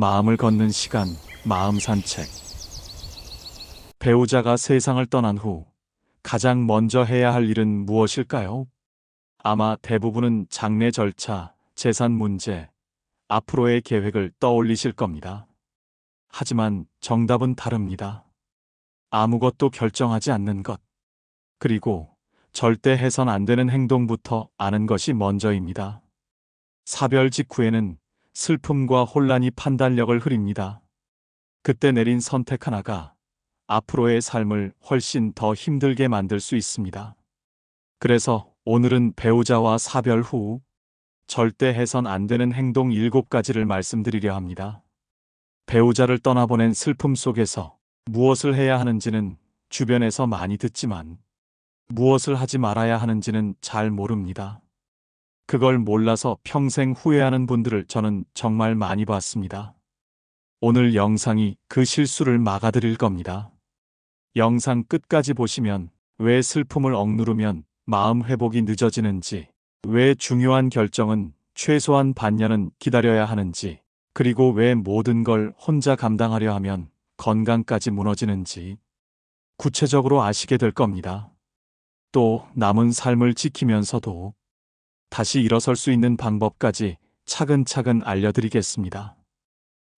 마음을 걷는 시간, 마음 산책. 배우자가 세상을 떠난 후 가장 먼저 해야 할 일은 무엇일까요? 아마 대부분은 장례 절차, 재산 문제, 앞으로의 계획을 떠올리실 겁니다. 하지만 정답은 다릅니다. 아무것도 결정하지 않는 것, 그리고 절대 해선 안 되는 행동부터 아는 것이 먼저입니다. 사별 직후에는 슬픔과 혼란이 판단력을 흐립니다. 그때 내린 선택 하나가 앞으로의 삶을 훨씬 더 힘들게 만들 수 있습니다. 그래서 오늘은 배우자와 사별 후 절대 해선 안 되는 행동 7가지를 말씀드리려 합니다. 배우자를 떠나보낸 슬픔 속에서 무엇을 해야 하는지는 주변에서 많이 듣지만 무엇을 하지 말아야 하는지는 잘 모릅니다. 그걸 몰라서 평생 후회하는 분들을 저는 정말 많이 봤습니다. 오늘 영상이 그 실수를 막아드릴 겁니다. 영상 끝까지 보시면 왜 슬픔을 억누르면 마음 회복이 늦어지는지, 왜 중요한 결정은 최소한 반년은 기다려야 하는지, 그리고 왜 모든 걸 혼자 감당하려 하면 건강까지 무너지는지 구체적으로 아시게 될 겁니다. 또 남은 삶을 지키면서도 다시 일어설 수 있는 방법까지 차근차근 알려드리겠습니다.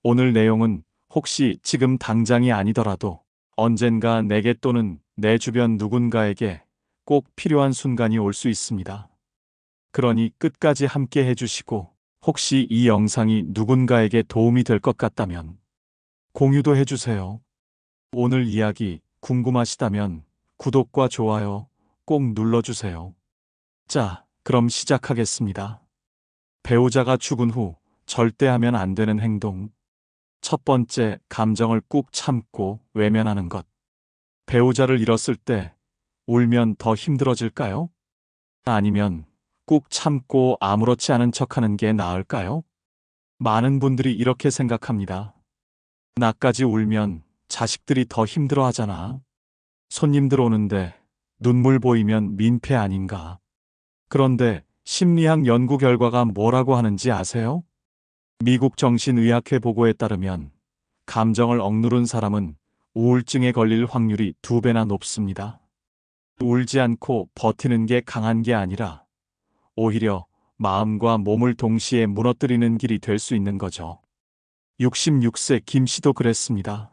오늘 내용은 혹시 지금 당장이 아니더라도 언젠가 내게 또는 내 주변 누군가에게 꼭 필요한 순간이 올 수 있습니다. 그러니 끝까지 함께 해주시고 혹시 이 영상이 누군가에게 도움이 될 것 같다면 공유도 해주세요. 오늘 이야기 궁금하시다면 구독과 좋아요 꼭 눌러주세요. 자, 그럼 시작하겠습니다. 배우자가 죽은 후 절대 하면 안 되는 행동. 첫 번째, 감정을 꾹 참고 외면하는 것. 배우자를 잃었을 때 울면 더 힘들어질까요? 아니면 꾹 참고 아무렇지 않은 척하는 게 나을까요? 많은 분들이 이렇게 생각합니다. 나까지 울면 자식들이 더 힘들어하잖아. 손님들 오는데 눈물 보이면 민폐 아닌가. 그런데 심리학 연구 결과가 뭐라고 하는지 아세요? 미국 정신의학회 보고에 따르면 감정을 억누른 사람은 우울증에 걸릴 확률이 2배나 높습니다. 울지 않고 버티는 게 강한 게 아니라 오히려 마음과 몸을 동시에 무너뜨리는 길이 될 수 있는 거죠. 66세 김 씨도 그랬습니다.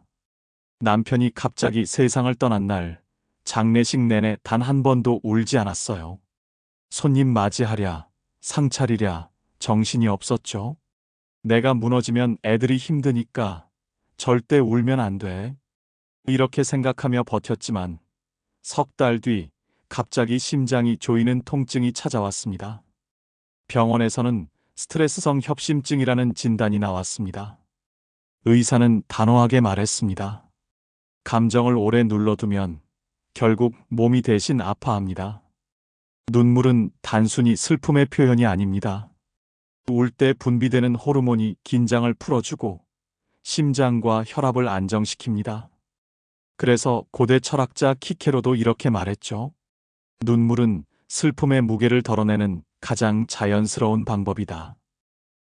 남편이 갑자기 세상을 떠난 날 장례식 내내 단 한 번도 울지 않았어요. 손님 맞이하랴, 상 차리랴 정신이 없었죠. 내가 무너지면 애들이 힘드니까 절대 울면 안 돼. 이렇게 생각하며 버텼지만 석 달 뒤 갑자기 심장이 조이는 통증이 찾아왔습니다. 병원에서는 스트레스성 협심증이라는 진단이 나왔습니다. 의사는 단호하게 말했습니다. 감정을 오래 눌러두면 결국 몸이 대신 아파합니다. 눈물은 단순히 슬픔의 표현이 아닙니다. 울 때 분비되는 호르몬이 긴장을 풀어주고 심장과 혈압을 안정시킵니다. 그래서 고대 철학자 키케로도 이렇게 말했죠. 눈물은 슬픔의 무게를 덜어내는 가장 자연스러운 방법이다.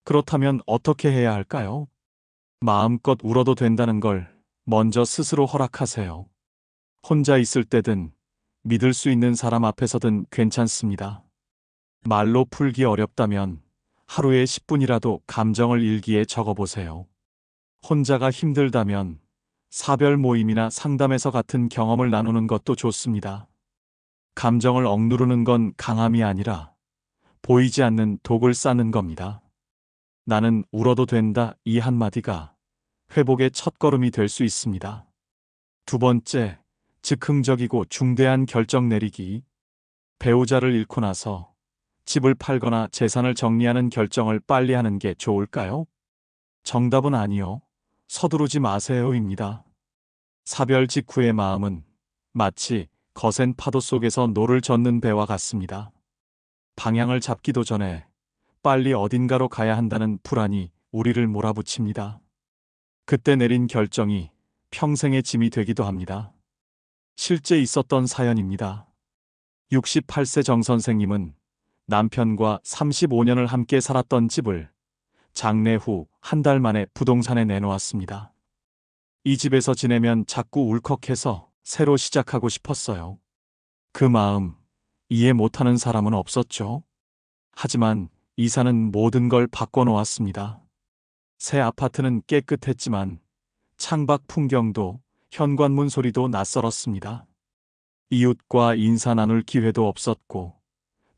그렇다면 어떻게 해야 할까요? 마음껏 울어도 된다는 걸 먼저 스스로 허락하세요. 혼자 있을 때든 믿을 수 있는 사람 앞에서든 괜찮습니다. 말로 풀기 어렵다면 하루에 10분이라도 감정을 일기에 적어보세요. 혼자가 힘들다면 사별 모임이나 상담에서 같은 경험을 나누는 것도 좋습니다. 감정을 억누르는 건 강함이 아니라 보이지 않는 독을 쌓는 겁니다. 나는 울어도 된다 이 한마디가 회복의 첫걸음이 될 수 있습니다. 두 번째, 즉흥적이고 중대한 결정 내리기. 배우자를 잃고 나서 집을 팔거나 재산을 정리하는 결정을 빨리 하는 게 좋을까요? 정답은 아니요. 서두르지 마세요입니다. 사별 직후의 마음은 마치 거센 파도 속에서 노를 젓는 배와 같습니다. 방향을 잡기도 전에 빨리 어딘가로 가야 한다는 불안이 우리를 몰아붙입니다. 그때 내린 결정이 평생의 짐이 되기도 합니다. 실제 있었던 사연입니다. 68세 정 선생님은 남편과 35년을 함께 살았던 집을 장례 후 한 달 만에 부동산에 내놓았습니다. 이 집에서 지내면 자꾸 울컥해서 새로 시작하고 싶었어요. 그 마음 이해 못하는 사람은 없었죠. 하지만 이사는 모든 걸 바꿔놓았습니다. 새 아파트는 깨끗했지만 창밖 풍경도 현관문 소리도 낯설었습니다. 이웃과 인사 나눌 기회도 없었고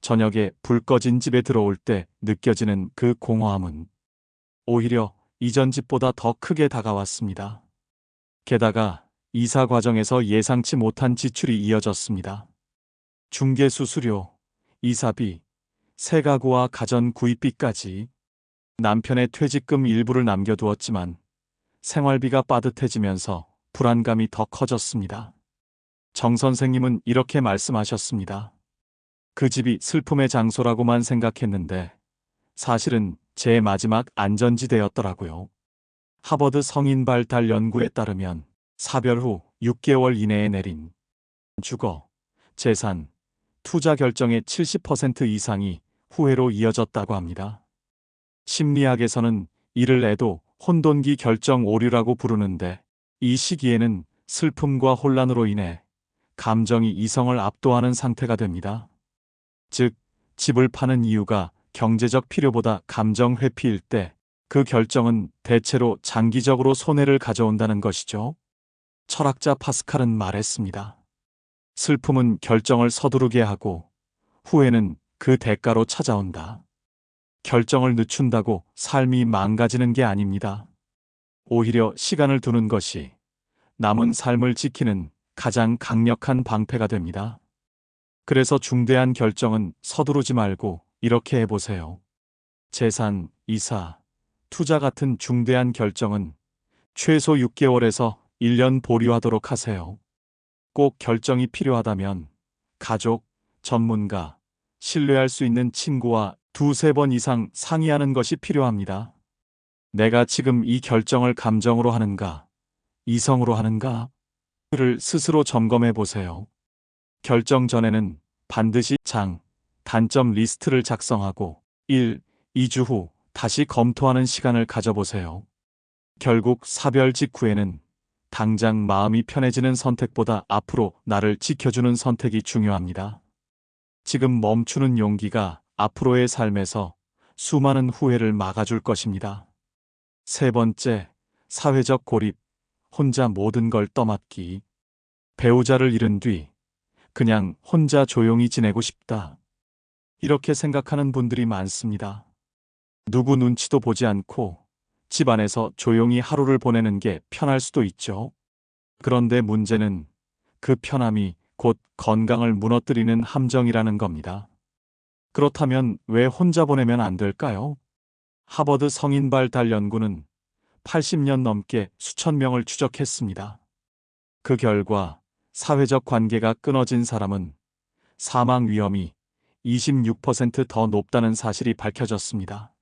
저녁에 불 꺼진 집에 들어올 때 느껴지는 그 공허함은 오히려 이전 집보다 더 크게 다가왔습니다. 게다가 이사 과정에서 예상치 못한 지출이 이어졌습니다. 중개 수수료, 이사비, 새 가구와 가전 구입비까지. 남편의 퇴직금 일부를 남겨두었지만 생활비가 빠듯해지면서 불안감이 더 커졌습니다. 정 선생님은 이렇게 말씀하셨습니다. 그 집이 슬픔의 장소라고만 생각했는데 사실은 제 마지막 안전지대였더라고요. 하버드 성인 발달 연구에 따르면 사별 후 6개월 이내에 내린 주거, 재산, 투자 결정의 70% 이상이 후회로 이어졌다고 합니다. 심리학에서는 이를 애도 혼돈기 결정 오류라고 부르는데 이 시기에는 슬픔과 혼란으로 인해 감정이 이성을 압도하는 상태가 됩니다. 즉, 집을 파는 이유가 경제적 필요보다 감정 회피일 때 그 결정은 대체로 장기적으로 손해를 가져온다는 것이죠. 철학자 파스칼은 말했습니다. 슬픔은 결정을 서두르게 하고 후회는 그 대가로 찾아온다. 결정을 늦춘다고 삶이 망가지는 게 아닙니다. 오히려 시간을 두는 것이 남은 삶을 지키는 가장 강력한 방패가 됩니다. 그래서 중대한 결정은 서두르지 말고 이렇게 해보세요. 재산, 이사, 투자 같은 중대한 결정은 최소 6개월에서 1년 보류하도록 하세요. 꼭 결정이 필요하다면 가족, 전문가, 신뢰할 수 있는 친구와 두세 번 이상 상의하는 것이 필요합니다. 내가 지금 이 결정을 감정으로 하는가, 이성으로 하는가? 를 스스로 점검해 보세요. 결정 전에는 반드시 단점 리스트를 작성하고 1, 2주 후 다시 검토하는 시간을 가져보세요. 결국 사별 직후에는 당장 마음이 편해지는 선택보다 앞으로 나를 지켜주는 선택이 중요합니다. 지금 멈추는 용기가 앞으로의 삶에서 수많은 후회를 막아줄 것입니다. 세 번째, 사회적 고립, 혼자 모든 걸 떠맡기. 배우자를 잃은 뒤 그냥 혼자 조용히 지내고 싶다. 이렇게 생각하는 분들이 많습니다. 누구 눈치도 보지 않고 집 안에서 조용히 하루를 보내는 게 편할 수도 있죠. 그런데 문제는 그 편함이 곧 건강을 무너뜨리는 함정이라는 겁니다. 그렇다면 왜 혼자 보내면 안 될까요? 하버드 성인 발달 연구는 80년 넘게 수천 명을 추적했습니다. 그 결과 사회적 관계가 끊어진 사람은 사망 위험이 26% 더 높다는 사실이 밝혀졌습니다.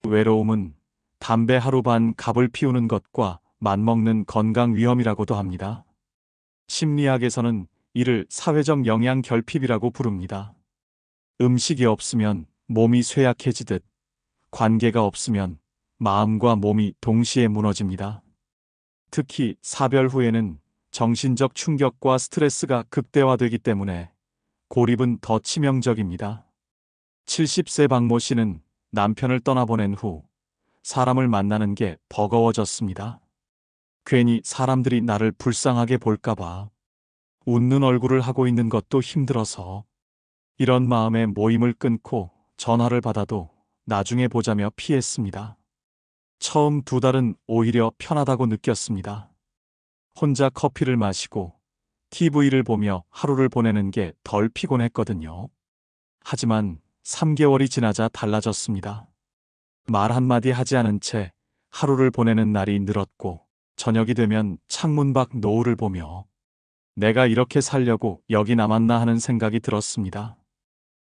외로움은 담배 하루 반 갑을 피우는 것과 맞먹는 건강 위험이라고도 합니다. 심리학에서는 이를 사회적 영향 결핍이라고 부릅니다. 음식이 없으면 몸이 쇠약해지듯 관계가 없으면 마음과 몸이 동시에 무너집니다. 특히 사별 후에는 정신적 충격과 스트레스가 극대화되기 때문에 고립은 더 치명적입니다. 70세 박모 씨는 남편을 떠나보낸 후 사람을 만나는 게 버거워졌습니다. 괜히 사람들이 나를 불쌍하게 볼까봐 웃는 얼굴을 하고 있는 것도 힘들어서 이런 마음에 모임을 끊고 전화를 받아도 나중에 보자며 피했습니다. 처음 2달은 오히려 편하다고 느꼈습니다. 혼자 커피를 마시고 TV를 보며 하루를 보내는 게 덜 피곤했거든요. 하지만 3개월이 지나자 달라졌습니다. 말 한마디 하지 않은 채 하루를 보내는 날이 늘었고 저녁이 되면 창문 밖 노을을 보며 내가 이렇게 살려고 여기 남았나 하는 생각이 들었습니다.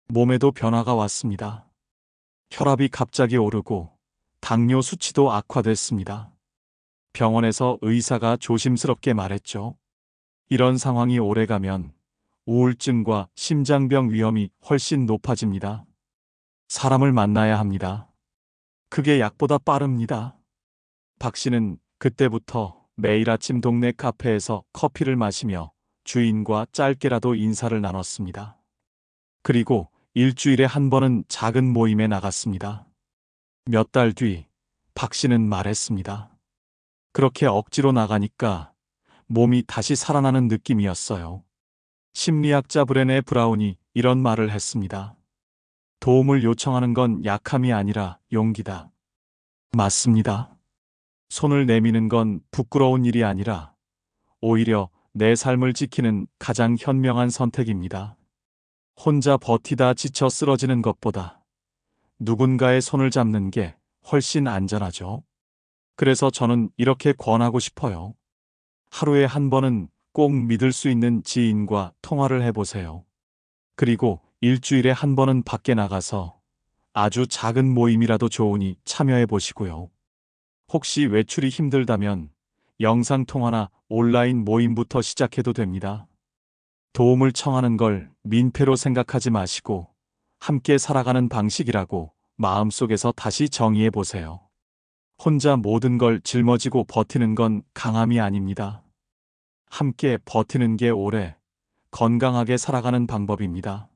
몸에도 변화가 왔습니다. 혈압이 갑자기 오르고 당뇨 수치도 악화됐습니다. 병원에서 의사가 조심스럽게 말했죠. 이런 상황이 오래가면 우울증과 심장병 위험이 훨씬 높아집니다. 사람을 만나야 합니다. 그게 약보다 빠릅니다. 박 씨는 그때부터 매일 아침 동네 카페에서 커피를 마시며 주인과 짧게라도 인사를 나눴습니다. 그리고 일주일에 한 번은 작은 모임에 나갔습니다. 몇 달 뒤, 박 씨는 말했습니다. 그렇게 억지로 나가니까 몸이 다시 살아나는 느낌이었어요. 심리학자 브레네 브라운이 이런 말을 했습니다. 도움을 요청하는 건 약함이 아니라 용기다. 맞습니다. 손을 내미는 건 부끄러운 일이 아니라 오히려 내 삶을 지키는 가장 현명한 선택입니다. 혼자 버티다 지쳐 쓰러지는 것보다 누군가의 손을 잡는 게 훨씬 안전하죠. 그래서 저는 이렇게 권하고 싶어요. 하루에 한 번은 꼭 믿을 수 있는 지인과 통화를 해보세요. 그리고 일주일에 한 번은 밖에 나가서 아주 작은 모임이라도 좋으니 참여해 보시고요. 혹시 외출이 힘들다면 영상통화나 온라인 모임부터 시작해도 됩니다. 도움을 청하는 걸 민폐로 생각하지 마시고 함께 살아가는 방식이라고 마음속에서 다시 정의해 보세요. 혼자 모든 걸 짊어지고 버티는 건 강함이 아닙니다. 함께 버티는 게 오래 건강하게 살아가는 방법입니다.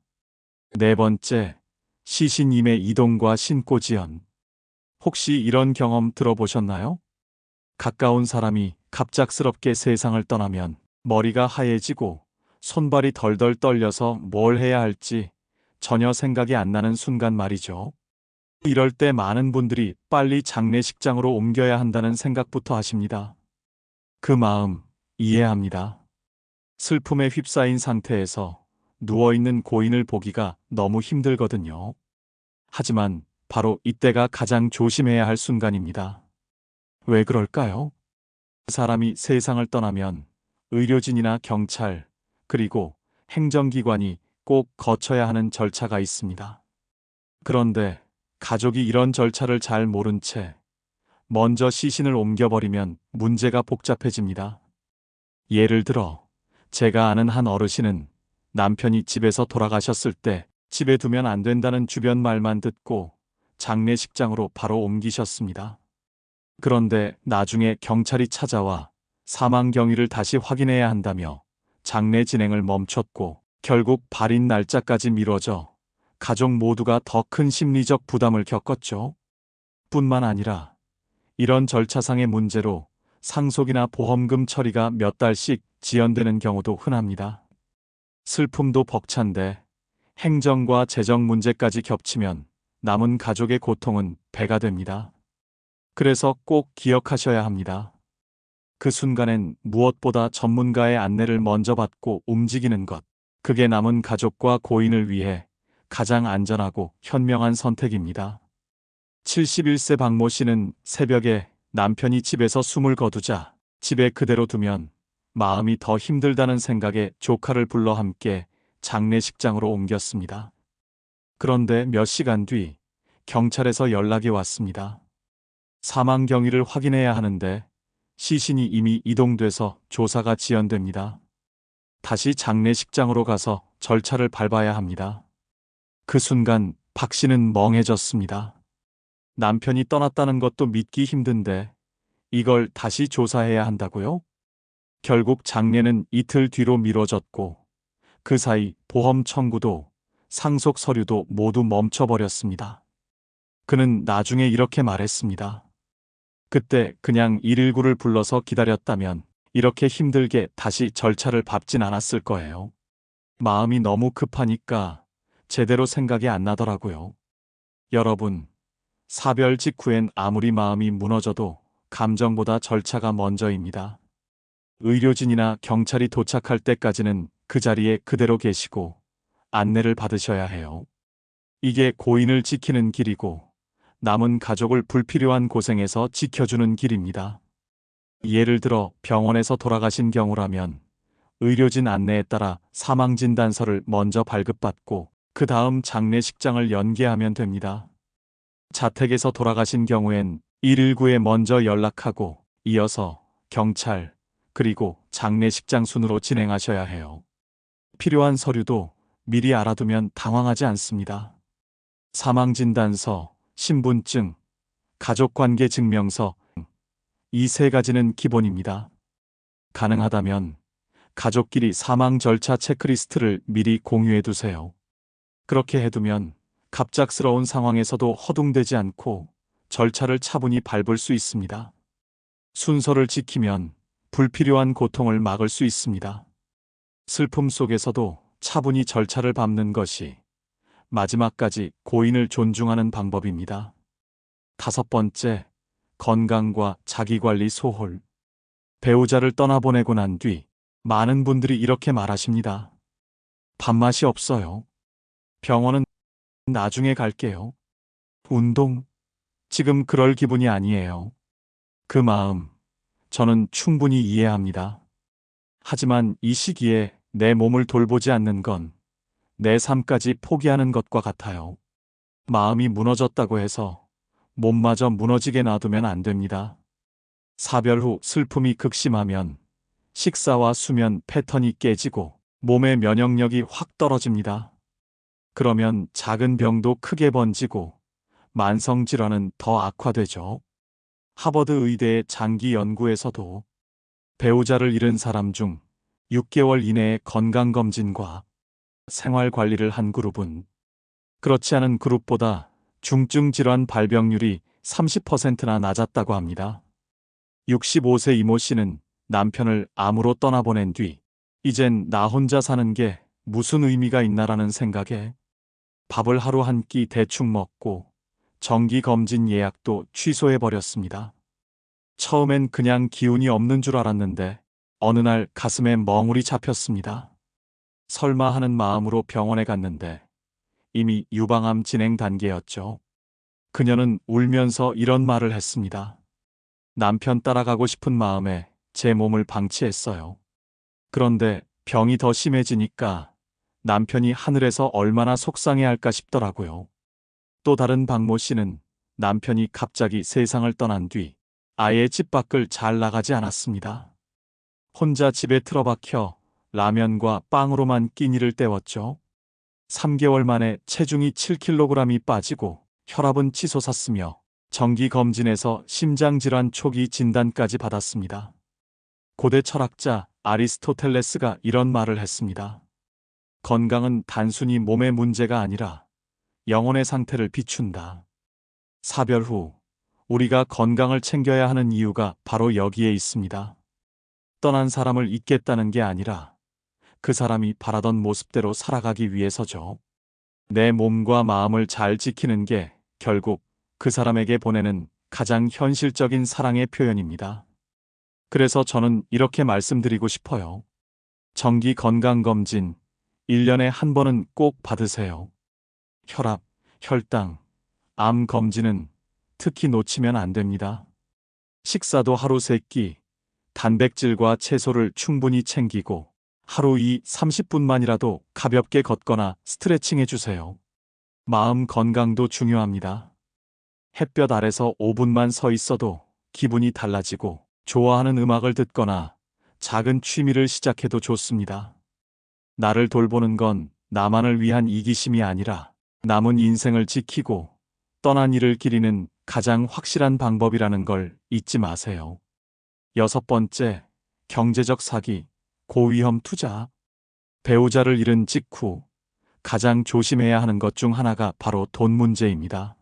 네 번째, 시신임의 이동과 신고지연. 혹시 이런 경험 들어보셨나요? 가까운 사람이 갑작스럽게 세상을 떠나면 머리가 하얘지고 손발이 덜덜 떨려서 뭘 해야 할지 전혀 생각이 안 나는 순간 말이죠. 이럴 때 많은 분들이 빨리 장례식장으로 옮겨야 한다는 생각부터 하십니다. 그 마음 이해합니다. 슬픔에 휩싸인 상태에서 누워있는 고인을 보기가 너무 힘들거든요. 하지만 바로 이때가 가장 조심해야 할 순간입니다. 왜 그럴까요? 사람이 세상을 떠나면 의료진이나 경찰, 그리고 행정기관이 꼭 거쳐야 하는 절차가 있습니다. 그런데 가족이 이런 절차를 잘 모른 채 먼저 시신을 옮겨버리면 문제가 복잡해집니다. 예를 들어, 제가 아는 한 어르신은 남편이 집에서 돌아가셨을 때 집에 두면 안 된다는 주변 말만 듣고 장례식장으로 바로 옮기셨습니다. 그런데 나중에 경찰이 찾아와 사망 경위를 다시 확인해야 한다며 장례 진행을 멈췄고 결국 발인 날짜까지 미뤄져 가족 모두가 더 큰 심리적 부담을 겪었죠. 뿐만 아니라 이런 절차상의 문제로 상속이나 보험금 처리가 몇 달씩 지연되는 경우도 흔합니다. 슬픔도 벅찬데 행정과 재정 문제까지 겹치면 남은 가족의 고통은 배가 됩니다. 그래서 꼭 기억하셔야 합니다. 그 순간엔 무엇보다 전문가의 안내를 먼저 받고 움직이는 것, 그게 남은 가족과 고인을 위해 가장 안전하고 현명한 선택입니다. 71세 박모 씨는 새벽에 남편이 집에서 숨을 거두자 집에 그대로 두면 마음이 더 힘들다는 생각에 조카를 불러 함께 장례식장으로 옮겼습니다. 그런데 몇 시간 뒤 경찰에서 연락이 왔습니다. 사망 경위를 확인해야 하는데 시신이 이미 이동돼서 조사가 지연됩니다. 다시 장례식장으로 가서 절차를 밟아야 합니다. 그 순간 박 씨는 멍해졌습니다. 남편이 떠났다는 것도 믿기 힘든데 이걸 다시 조사해야 한다고요? 결국 장례는 이틀 뒤로 미뤄졌고 그 사이 보험 청구도 상속 서류도 모두 멈춰버렸습니다. 그는 나중에 이렇게 말했습니다. 그때 그냥 119를 불러서 기다렸다면 이렇게 힘들게 다시 절차를 밟진 않았을 거예요. 마음이 너무 급하니까 제대로 생각이 안 나더라고요. 여러분, 사별 직후엔 아무리 마음이 무너져도 감정보다 절차가 먼저입니다. 의료진이나 경찰이 도착할 때까지는 그 자리에 그대로 계시고 안내를 받으셔야 해요. 이게 고인을 지키는 길이고 남은 가족을 불필요한 고생에서 지켜주는 길입니다. 예를 들어 병원에서 돌아가신 경우라면 의료진 안내에 따라 사망진단서를 먼저 발급받고 그 다음 장례식장을 연계하면 됩니다. 자택에서 돌아가신 경우엔 119에 먼저 연락하고 이어서 경찰, 그리고 장례식장 순으로 진행하셔야 해요. 필요한 서류도 미리 알아두면 당황하지 않습니다. 사망진단서, 신분증, 가족관계 증명서, 이 세 가지는 기본입니다. 가능하다면 가족끼리 사망 절차 체크리스트를 미리 공유해 두세요. 그렇게 해두면 갑작스러운 상황에서도 허둥대지 않고 절차를 차분히 밟을 수 있습니다. 순서를 지키면 불필요한 고통을 막을 수 있습니다. 슬픔 속에서도 차분히 절차를 밟는 것이 마지막까지 고인을 존중하는 방법입니다. 5번째, 건강과 자기관리 소홀. 배우자를 떠나보내고 난 뒤 많은 분들이 이렇게 말하십니다. 밥맛이 없어요. 병원은 나중에 갈게요. 운동? 지금 그럴 기분이 아니에요. 그 마음, 저는 충분히 이해합니다. 하지만 이 시기에 내 몸을 돌보지 않는 건 내 삶까지 포기하는 것과 같아요. 마음이 무너졌다고 해서 몸마저 무너지게 놔두면 안 됩니다. 사별 후 슬픔이 극심하면 식사와 수면 패턴이 깨지고 몸의 면역력이 확 떨어집니다. 그러면 작은 병도 크게 번지고 만성질환은 더 악화되죠. 하버드 의대의 장기 연구에서도 배우자를 잃은 사람 중 6개월 이내에 건강검진과 생활관리를 한 그룹은 그렇지 않은 그룹보다 중증 질환 발병률이 30%나 낮았다고 합니다. 65세 이모 씨는 남편을 암으로 떠나보낸 뒤 이젠 나 혼자 사는 게 무슨 의미가 있나라는 생각에 밥을 하루 한 끼 대충 먹고 정기검진 예약도 취소해버렸습니다. 처음엔 그냥 기운이 없는 줄 알았는데 어느 날 가슴에 멍울이 잡혔습니다. 설마 하는 마음으로 병원에 갔는데 이미 유방암 진행 단계였죠. 그녀는 울면서 이런 말을 했습니다. 남편 따라가고 싶은 마음에 제 몸을 방치했어요. 그런데 병이 더 심해지니까 남편이 하늘에서 얼마나 속상해할까 싶더라고요. 또 다른 박모 씨는 남편이 갑자기 세상을 떠난 뒤 아예 집 밖을 잘 나가지 않았습니다. 혼자 집에 틀어박혀 라면과 빵으로만 끼니를 때웠죠. 3개월 만에 체중이 7kg이 빠지고 혈압은 치솟았으며 정기검진에서 심장질환 초기 진단까지 받았습니다. 고대 철학자 아리스토텔레스가 이런 말을 했습니다. 건강은 단순히 몸의 문제가 아니라 영혼의 상태를 비춘다. 사별 후 우리가 건강을 챙겨야 하는 이유가 바로 여기에 있습니다. 떠난 사람을 잊겠다는 게 아니라 그 사람이 바라던 모습대로 살아가기 위해서죠. 내 몸과 마음을 잘 지키는 게 결국 그 사람에게 보내는 가장 현실적인 사랑의 표현입니다. 그래서 저는 이렇게 말씀드리고 싶어요. 정기 건강검진 1년에 한 번은 꼭 받으세요. 혈압, 혈당, 암 검진은 특히 놓치면 안 됩니다. 식사도 하루 3끼, 단백질과 채소를 충분히 챙기고 하루 30분만이라도 가볍게 걷거나 스트레칭 해주세요. 마음 건강도 중요합니다. 햇볕 아래서 5분만 서 있어도 기분이 달라지고 좋아하는 음악을 듣거나 작은 취미를 시작해도 좋습니다. 나를 돌보는 건 나만을 위한 이기심이 아니라 남은 인생을 지키고 떠난 이를 기리는 가장 확실한 방법이라는 걸 잊지 마세요. 6번째, 경제적 사기, 고위험 투자. 배우자를 잃은 직후 가장 조심해야 하는 것 중 하나가 바로 돈 문제입니다.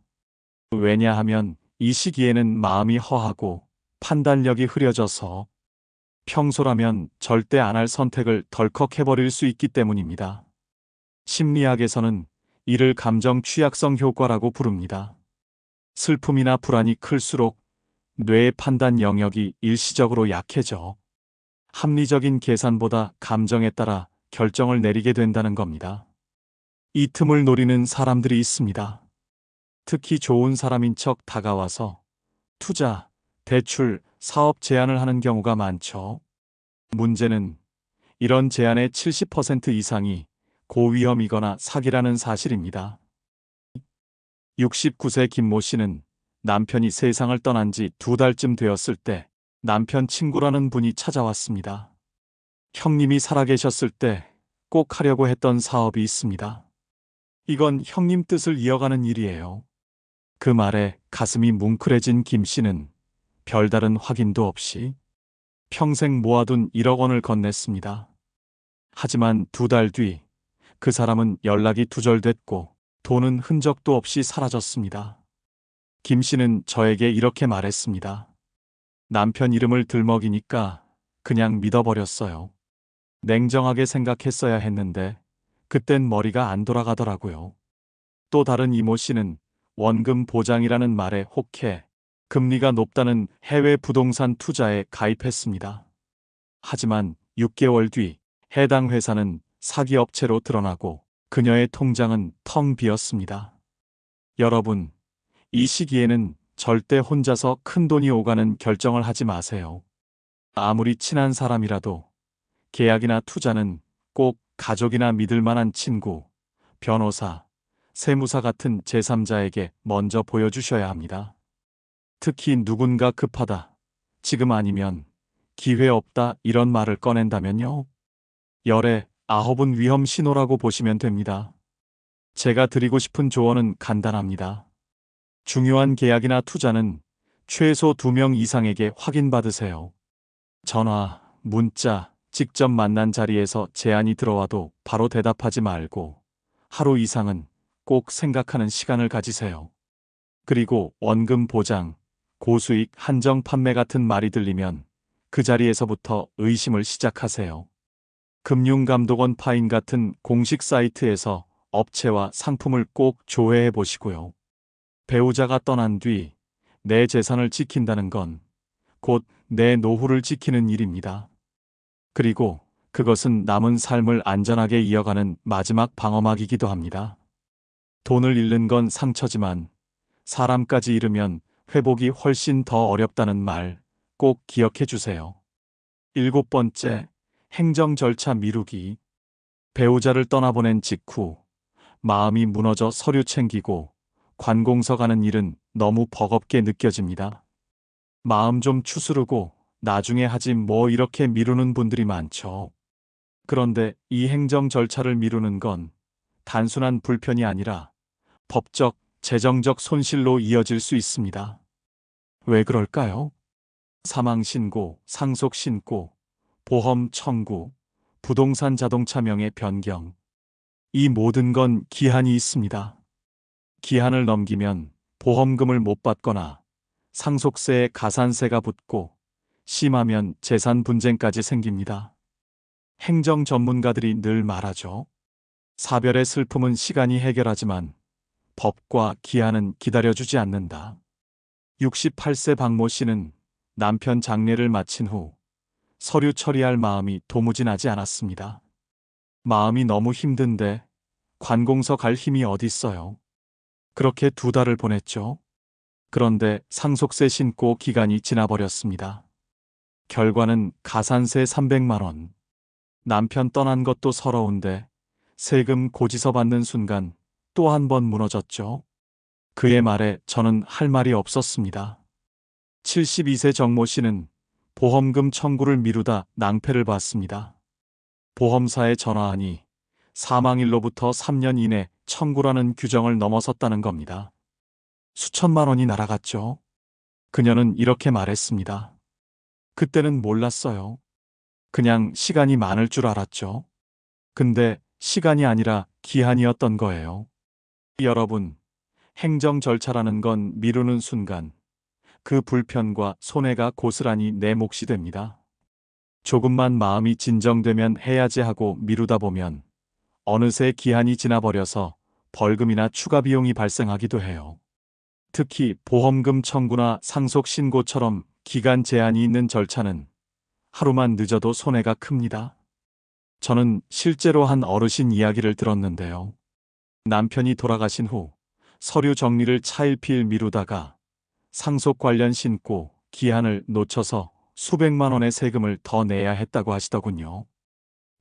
왜냐하면 이 시기에는 마음이 허하고 판단력이 흐려져서 평소라면 절대 안 할 선택을 덜컥 해버릴 수 있기 때문입니다. 심리학에서는 이를 감정 취약성 효과라고 부릅니다. 슬픔이나 불안이 클수록 뇌의 판단 영역이 일시적으로 약해져 합리적인 계산보다 감정에 따라 결정을 내리게 된다는 겁니다. 이 틈을 노리는 사람들이 있습니다. 특히 좋은 사람인 척 다가와서 투자, 대출, 사업 제안을 하는 경우가 많죠. 문제는 이런 제안의 70% 이상이 고위험이거나 사기라는 사실입니다. 69세 김모 씨는 남편이 세상을 떠난 지 2달쯤 되었을 때 남편 친구라는 분이 찾아왔습니다. 형님이 살아계셨을 때 꼭 하려고 했던 사업이 있습니다. 이건 형님 뜻을 이어가는 일이에요. 그 말에 가슴이 뭉클해진 김 씨는 별다른 확인도 없이 평생 모아둔 1억 원을 건넸습니다. 하지만 2달 뒤 그 사람은 연락이 두절됐고 돈은 흔적도 없이 사라졌습니다. 김 씨는 저에게 이렇게 말했습니다. 남편 이름을 들먹이니까 그냥 믿어버렸어요. 냉정하게 생각했어야 했는데 그땐 머리가 안 돌아가더라고요. 또 다른 이모 씨는 원금 보장이라는 말에 혹해 금리가 높다는 해외 부동산 투자에 가입했습니다. 하지만 6개월 뒤 해당 회사는 사기업체로 드러나고 그녀의 통장은 텅 비었습니다. 여러분, 이 시기에는 절대 혼자서 큰돈이 오가는 결정을 하지 마세요. 아무리 친한 사람이라도 계약이나 투자는 꼭 가족이나 믿을 만한 친구, 변호사, 세무사 같은 제3자에게 먼저 보여주셔야 합니다. 특히 누군가 급하다, 지금 아니면 기회 없다 이런 말을 꺼낸다면요. 열의 9은 위험 신호라고 보시면 됩니다. 제가 드리고 싶은 조언은 간단합니다. 중요한 계약이나 투자는 최소 2명 이상에게 확인받으세요. 전화, 문자, 직접 만난 자리에서 제안이 들어와도 바로 대답하지 말고 하루 이상은 꼭 생각하는 시간을 가지세요. 그리고 원금 보장, 고수익 한정 판매 같은 말이 들리면 그 자리에서부터 의심을 시작하세요. 금융감독원 파인 같은 공식 사이트에서 업체와 상품을 꼭 조회해 보시고요. 배우자가 떠난 뒤 내 재산을 지킨다는 건 곧 내 노후를 지키는 일입니다. 그리고 그것은 남은 삶을 안전하게 이어가는 마지막 방어막이기도 합니다. 돈을 잃는 건 상처지만 사람까지 잃으면 회복이 훨씬 더 어렵다는 말 꼭 기억해 주세요. 7번째, 행정 절차 미루기. 배우자를 떠나보낸 직후 마음이 무너져 서류 챙기고 관공서 가는 일은 너무 버겁게 느껴집니다. 마음 좀 추스르고 나중에 하지 뭐 이렇게 미루는 분들이 많죠. 그런데 이 행정 절차를 미루는 건 단순한 불편이 아니라 법적, 재정적 손실로 이어질 수 있습니다. 왜 그럴까요? 사망 신고, 상속 신고, 보험 청구, 부동산 자동차 명의 변경. 이 모든 건 기한이 있습니다. 기한을 넘기면 보험금을 못 받거나 상속세에 가산세가 붙고 심하면 재산 분쟁까지 생깁니다. 행정 전문가들이 늘 말하죠. 사별의 슬픔은 시간이 해결하지만 법과 기한은 기다려주지 않는다. 68세 박모 씨는 남편 장례를 마친 후 서류 처리할 마음이 도무지 나지 않았습니다. 마음이 너무 힘든데 관공서 갈 힘이 어디 있어요. 그렇게 2달을 보냈죠. 그런데 상속세 신고 기간이 지나버렸습니다. 결과는 가산세 300만 원. 남편 떠난 것도 서러운데 세금 고지서 받는 순간 또 한 번 무너졌죠. 그의 말에 저는 할 말이 없었습니다. 72세 정모 씨는 보험금 청구를 미루다 낭패를 봤습니다. 보험사에 전화하니 사망일로부터 3년 이내 청구라는 규정을 넘어섰다는 겁니다. 수천만 원이 날아갔죠. 그녀는 이렇게 말했습니다. 그때는 몰랐어요. 그냥 시간이 많을 줄 알았죠. 근데 시간이 아니라 기한이었던 거예요. 여러분, 행정 절차라는 건 미루는 순간 그 불편과 손해가 고스란히 내 몫이 됩니다. 조금만 마음이 진정되면 해야지 하고 미루다 보면 어느새 기한이 지나버려서 벌금이나 추가 비용이 발생하기도 해요. 특히 보험금 청구나 상속 신고처럼 기간 제한이 있는 절차는 하루만 늦어도 손해가 큽니다. 저는 실제로 한 어르신 이야기를 들었는데요. 남편이 돌아가신 후 서류 정리를 차일피일 미루다가 상속 관련 신고 기한을 놓쳐서 수백만 원의 세금을 더 내야 했다고 하시더군요.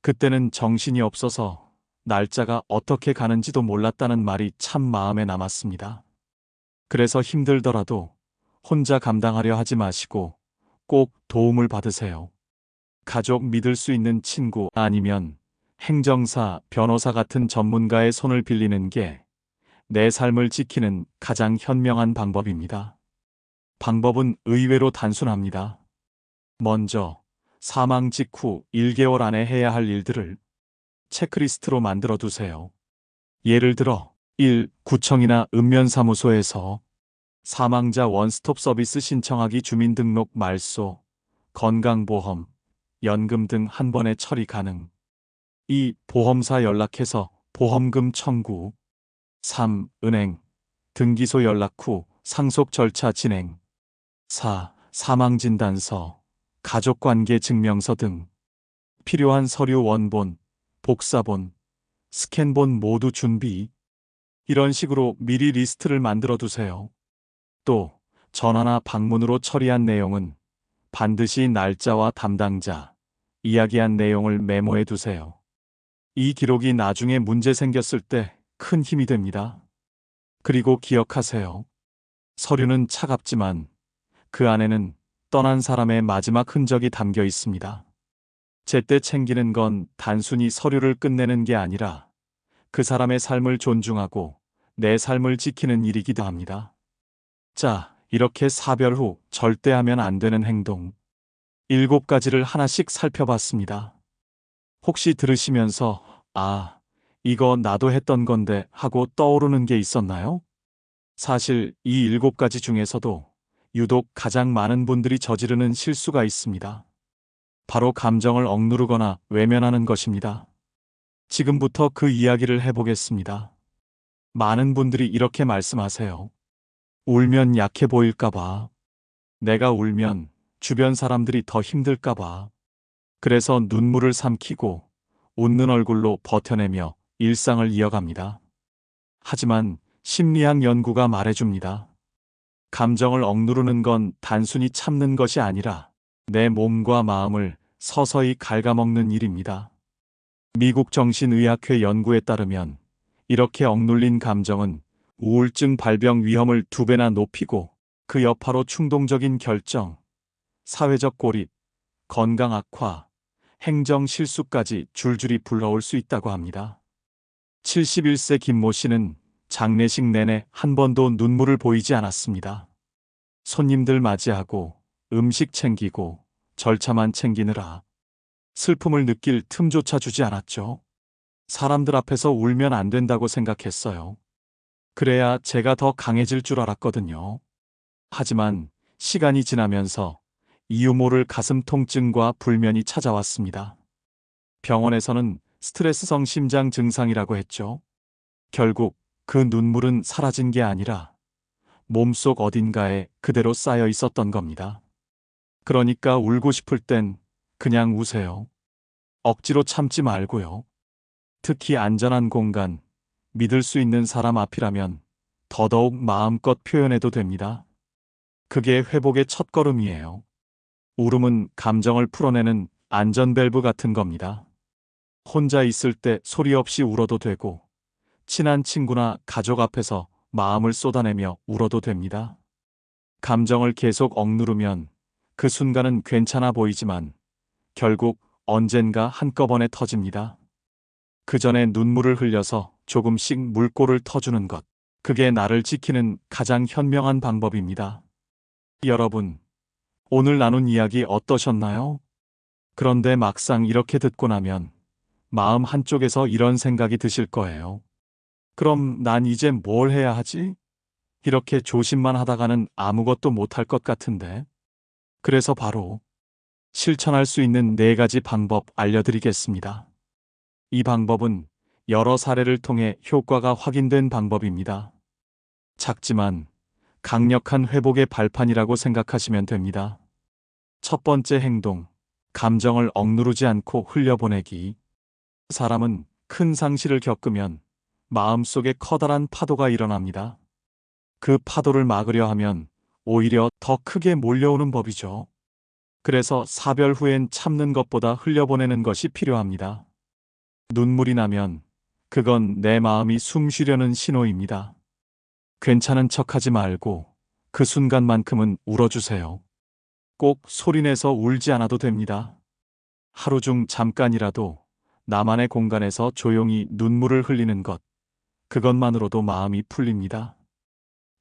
그때는 정신이 없어서 날짜가 어떻게 가는지도 몰랐다는 말이 참 마음에 남았습니다. 그래서 힘들더라도 혼자 감당하려 하지 마시고 꼭 도움을 받으세요. 가족 믿을 수 있는 친구 아니면 행정사, 변호사 같은 전문가의 손을 빌리는 게 내 삶을 지키는 가장 현명한 방법입니다. 방법은 의외로 단순합니다. 먼저, 사망 직후 1개월 안에 해야 할 일들을 체크리스트로 만들어 두세요. 예를 들어, 1. 구청이나 읍면사무소에서 사망자 원스톱 서비스 신청하기, 주민등록 말소, 건강보험, 연금 등 한 번에 처리 가능. 2. 보험사 연락해서 보험금 청구. 3. 은행, 등기소 연락 후 상속 절차 진행. 4. 사망진단서, 가족관계 증명서 등 필요한 서류 원본, 복사본, 스캔본 모두 준비. 이런 식으로 미리 리스트를 만들어 두세요. 또 전화나 방문으로 처리한 내용은 반드시 날짜와 담당자, 이야기한 내용을 메모해 두세요. 이 기록이 나중에 문제 생겼을 때 큰 힘이 됩니다. 그리고 기억하세요. 서류는 차갑지만 그 안에는 떠난 사람의 마지막 흔적이 담겨 있습니다. 제때 챙기는 건 단순히 서류를 끝내는 게 아니라 그 사람의 삶을 존중하고 내 삶을 지키는 일이기도 합니다. 자, 이렇게 사별 후 절대 하면 안 되는 행동 7가지를 하나씩 살펴봤습니다. 혹시 들으시면서 이거 나도 했던 건데 하고 떠오르는 게 있었나요? 사실 이 7가지 중에서도 유독 가장 많은 분들이 저지르는 실수가 있습니다. 바로 감정을 억누르거나 외면하는 것입니다. 지금부터 그 이야기를 해보겠습니다. 많은 분들이 이렇게 말씀하세요. 울면 약해 보일까봐. 내가 울면 주변 사람들이 더 힘들까봐. 그래서 눈물을 삼키고 웃는 얼굴로 버텨내며 일상을 이어갑니다. 하지만 심리학 연구가 말해줍니다. 감정을 억누르는 건 단순히 참는 것이 아니라 내 몸과 마음을 서서히 갉아먹는 일입니다. 미국 정신의학회 연구에 따르면 이렇게 억눌린 감정은 우울증 발병 위험을 2배나 높이고 그 여파로 충동적인 결정, 사회적 고립, 건강 악화, 행정 실수까지 줄줄이 불러올 수 있다고 합니다. 71세 김모 씨는 장례식 내내 한 번도 눈물을 보이지 않았습니다. 손님들 맞이하고 음식 챙기고 절차만 챙기느라 슬픔을 느낄 틈조차 주지 않았죠. 사람들 앞에서 울면 안 된다고 생각했어요. 그래야 제가 더 강해질 줄 알았거든요. 하지만 시간이 지나면서 이유 모를 가슴 통증과 불면이 찾아왔습니다. 병원에서는 스트레스성 심장 증상이라고 했죠. 결국 그 눈물은 사라진 게 아니라 몸속 어딘가에 그대로 쌓여 있었던 겁니다. 그러니까 울고 싶을 땐 그냥 우세요. 억지로 참지 말고요. 특히 안전한 공간, 믿을 수 있는 사람 앞이라면 더더욱 마음껏 표현해도 됩니다. 그게 회복의 첫걸음이에요. 울음은 감정을 풀어내는 안전밸브 같은 겁니다. 혼자 있을 때 소리 없이 울어도 되고, 친한 친구나 가족 앞에서 마음을 쏟아내며 울어도 됩니다. 감정을 계속 억누르면 그 순간은 괜찮아 보이지만 결국 언젠가 한꺼번에 터집니다. 그 전에 눈물을 흘려서 조금씩 물꼬를 터주는 것. 그게 나를 지키는 가장 현명한 방법입니다. 여러분, 오늘 나눈 이야기 어떠셨나요? 그런데 막상 이렇게 듣고 나면 마음 한쪽에서 이런 생각이 드실 거예요. 그럼 난 이제 뭘 해야 하지? 이렇게 조심만 하다가는 아무것도 못할 것 같은데. 그래서 바로 실천할 수 있는 4가지 방법 알려드리겠습니다. 이 방법은 여러 사례를 통해 효과가 확인된 방법입니다. 작지만 강력한 회복의 발판이라고 생각하시면 됩니다. 첫 번째 행동, 감정을 억누르지 않고 흘려보내기. 사람은 큰 상실을 겪으면 마음속에 커다란 파도가 일어납니다. 그 파도를 막으려 하면 오히려 더 크게 몰려오는 법이죠. 그래서 사별 후엔 참는 것보다 흘려보내는 것이 필요합니다. 눈물이 나면 그건 내 마음이 숨 쉬려는 신호입니다. 괜찮은 척하지 말고 그 순간만큼은 울어주세요. 꼭 소리내서 울지 않아도 됩니다. 하루 중 잠깐이라도 나만의 공간에서 조용히 눈물을 흘리는 것, 그것만으로도 마음이 풀립니다.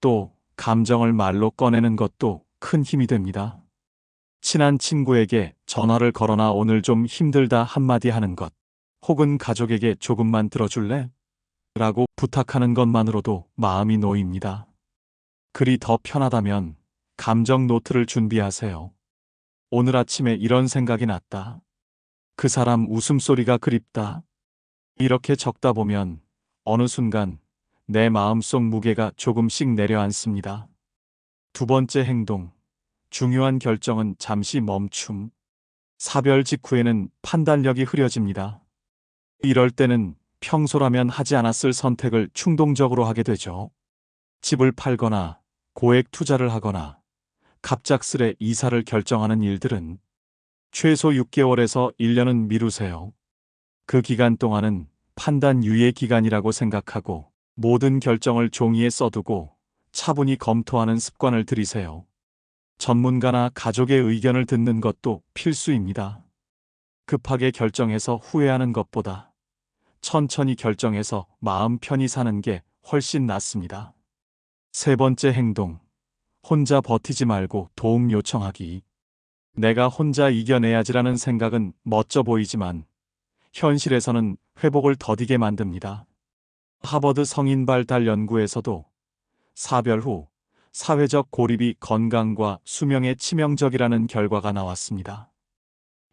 또 감정을 말로 꺼내는 것도 큰 힘이 됩니다. 친한 친구에게 전화를 걸거나 오늘 좀 힘들다 한마디 하는 것, 혹은 가족에게 조금만 들어줄래? 라고 부탁하는 것만으로도 마음이 놓입니다. 글이 더 편하다면 감정 노트를 준비하세요. 오늘 아침에 이런 생각이 났다. 그 사람 웃음소리가 그립다. 이렇게 적다 보면 어느 순간 내 마음속 무게가 조금씩 내려앉습니다. 두 번째 행동. 중요한 결정은 잠시 멈춤. 사별 직후에는 판단력이 흐려집니다. 이럴 때는 평소라면 하지 않았을 선택을 충동적으로 하게 되죠. 집을 팔거나 고액 투자를 하거나 갑작스레 이사를 결정하는 일들은 최소 6개월에서 1년은 미루세요. 그 기간 동안은 판단 유예 기간이라고 생각하고 모든 결정을 종이에 써두고 차분히 검토하는 습관을 들이세요. 전문가나 가족의 의견을 듣는 것도 필수입니다. 급하게 결정해서 후회하는 것보다 천천히 결정해서 마음 편히 사는 게 훨씬 낫습니다. 세 번째 행동. 혼자 버티지 말고 도움 요청하기. 내가 혼자 이겨내야지라는 생각은 멋져 보이지만 현실에서는 회복을 더디게 만듭니다. 하버드 성인발달 연구에서도 사별 후 사회적 고립이 건강과 수명에 치명적이라는 결과가 나왔습니다.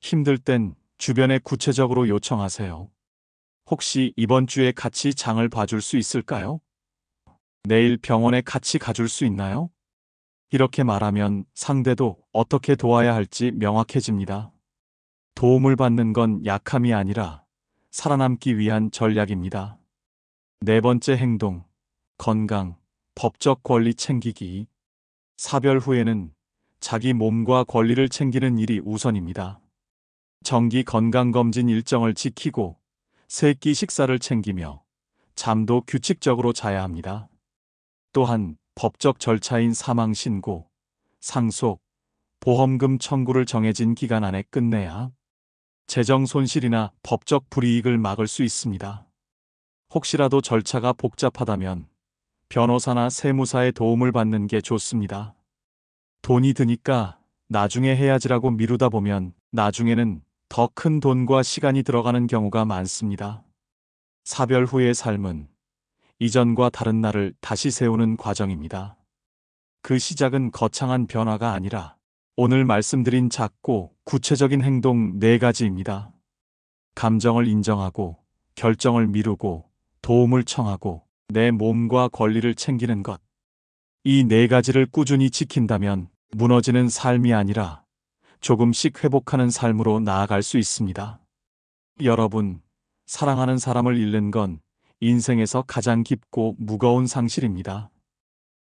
힘들 땐 주변에 구체적으로 요청하세요. 혹시 이번 주에 같이 장을 봐줄 수 있을까요? 내일 병원에 같이 가줄 수 있나요? 이렇게 말하면 상대도 어떻게 도와야 할지 명확해집니다. 도움을 받는 건 약함이 아니라 살아남기 위한 전략입니다. 네 번째 행동. 건강, 법적 권리 챙기기. 사별 후에는 자기 몸과 권리를 챙기는 일이 우선입니다. 정기 건강검진 일정을 지키고 세 끼 식사를 챙기며 잠도 규칙적으로 자야 합니다. 또한 법적 절차인 사망신고, 상속, 보험금 청구를 정해진 기간 안에 끝내야 재정 손실이나 법적 불이익을 막을 수 있습니다. 혹시라도 절차가 복잡하다면 변호사나 세무사의 도움을 받는 게 좋습니다. 돈이 드니까 나중에 해야지라고 미루다 보면 나중에는 더 큰 돈과 시간이 들어가는 경우가 많습니다. 사별 후의 삶은 이전과 다른 나를 다시 세우는 과정입니다. 그 시작은 거창한 변화가 아니라 오늘 말씀드린 작고 구체적인 행동 4가지입니다. 감정을 인정하고, 결정을 미루고, 도움을 청하고, 내 몸과 권리를 챙기는 것. 이 4가지를 꾸준히 지킨다면 무너지는 삶이 아니라 조금씩 회복하는 삶으로 나아갈 수 있습니다. 여러분, 사랑하는 사람을 잃는 건 인생에서 가장 깊고 무거운 상실입니다.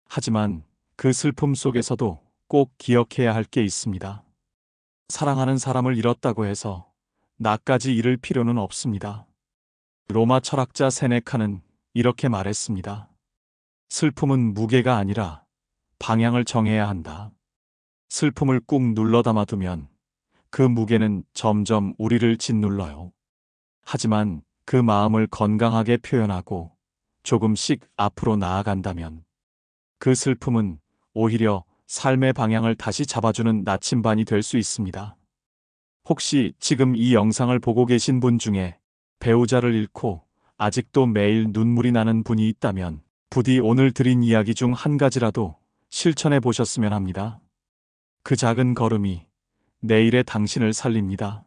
하지만 그 슬픔 속에서도 꼭 기억해야 할 게 있습니다. 사랑하는 사람을 잃었다고 해서 나까지 잃을 필요는 없습니다. 로마 철학자 세네카는 이렇게 말했습니다. 슬픔은 무게가 아니라 방향을 정해야 한다. 슬픔을 꾹 눌러 담아두면 그 무게는 점점 우리를 짓눌러요. 하지만 그 마음을 건강하게 표현하고 조금씩 앞으로 나아간다면 그 슬픔은 오히려 삶의 방향을 다시 잡아주는 나침반이 될 수 있습니다. 혹시 지금 이 영상을 보고 계신 분 중에 배우자를 잃고 아직도 매일 눈물이 나는 분이 있다면 부디 오늘 드린 이야기 중 한 가지라도 실천해 보셨으면 합니다. 그 작은 걸음이 내일의 당신을 살립니다.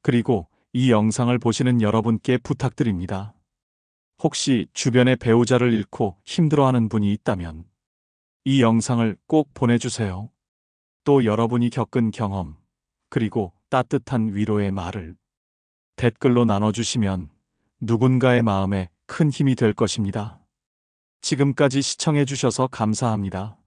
그리고 이 영상을 보시는 여러분께 부탁드립니다. 혹시 주변에 배우자를 잃고 힘들어하는 분이 있다면 이 영상을 꼭 보내주세요. 또 여러분이 겪은 경험, 그리고 따뜻한 위로의 말을 댓글로 나눠주시면 누군가의 마음에 큰 힘이 될 것입니다. 지금까지 시청해 주셔서 감사합니다.